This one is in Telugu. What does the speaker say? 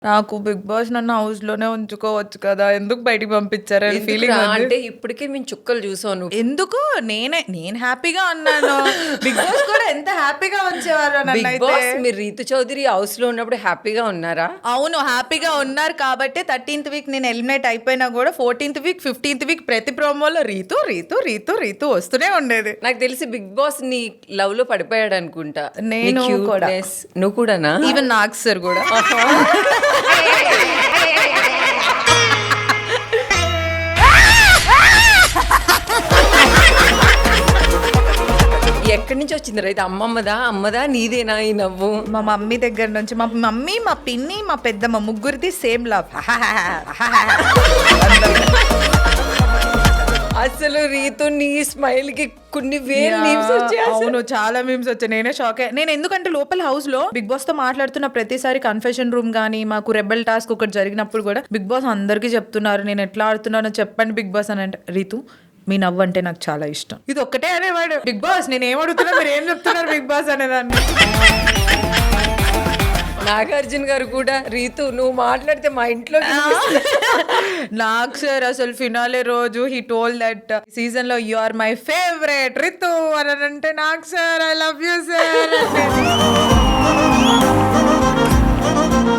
నాకు బిగ్ బాస్ నన్ను హౌస్‌లోనే ఉంచుకోవచ్చు కదా! ఎందుకు బయటికి పంపించారని ఫీలింగ్ ఎందుకురా? ఉంది. అంటే ఇప్పటికే మేము చుక్కలు చూసాం నువ్వు. ఎందుకు? నేను హ్యాపీగా ఉన్నాను. బిగ్ బాస్ కూడా ఎంత హ్యాపీగా ఉంచేవారో బిగ్ నన్నైతే. బాస్ మీరు రీతు చౌదరి హౌస్‌లో ఉన్నప్పుడు హ్యాపీగా ఉన్నారా? అవును. హ్యాపీగా ఉన్నారు కాబట్టే 13థ్ వీక్ నేను ఎలిమినేట్ అయిపోయినా గూడా 14థ్ వీక్, 15థ్ వీక్ ప్రతి ప్రోమోలో రీతు, రీతు, రీతు, రీతు వస్తూనే ఉండేది. నాకు తెలిసి బిగ్ బాస్ నీ లవ్‌లో పడిపోయాడు అనుకుంటా. నేను కూడా. నువ్వు కూడానా? ఈవెన్ నాగ్ సార్ గూడా. ఎక్కడి నుంచి వచ్చింది రైతు? అమ్మదా నీదేనా ఈ నవ్వు? మా మమ్మీ దగ్గర నుంచి మా మమ్మీ, మా పిన్ని, మా పెద్దమ్మ ముగ్గురిది సేమ్ లవ్. అసలు రీతు నీ స్మైల్ కి కొన్ని వేలు మీమ్స్ వచ్చాయి. అవును, చాలా మీమ్స్ వచ్చాయి. నేనే షాక్ అయ్యా. నేను ఎందుకంటే లోపల హౌస్ లో బిగ్ బాస్ తో మాట్లాడుతున్న ప్రతిసారి కన్ఫెషన్ రూమ్ గానీ మాకు రెబెల్ టాస్క్ ఒకటి జరిగినప్పుడు కూడా బిగ్ బాస్ అందరికీ చెప్తున్నారు నేను ఎట్లా ఆడుతున్నానో చెప్పండి బిగ్ బాస్ అని. అంటే రీతు మీ నవ్వు అంటే నాకు చాలా ఇష్టం, ఇది ఒక్కటే అనేవాడు. బిగ్ బాస్ నేను ఏం అడుగుతున్నా మీరు ఏం చెప్తున్నారు బిగ్ బాస్ అనేదాన్ని. నాగార్జున గారు కూడా రీతు నువ్వు మాట్లాడితే మా ఇంట్లో నాగ్ సార్ అసలు ఫినాలే రోజు హీ టోల్ దట్ సీజన్ లో you are my favourite Ritu అని అంటే Nag sir I love you sir.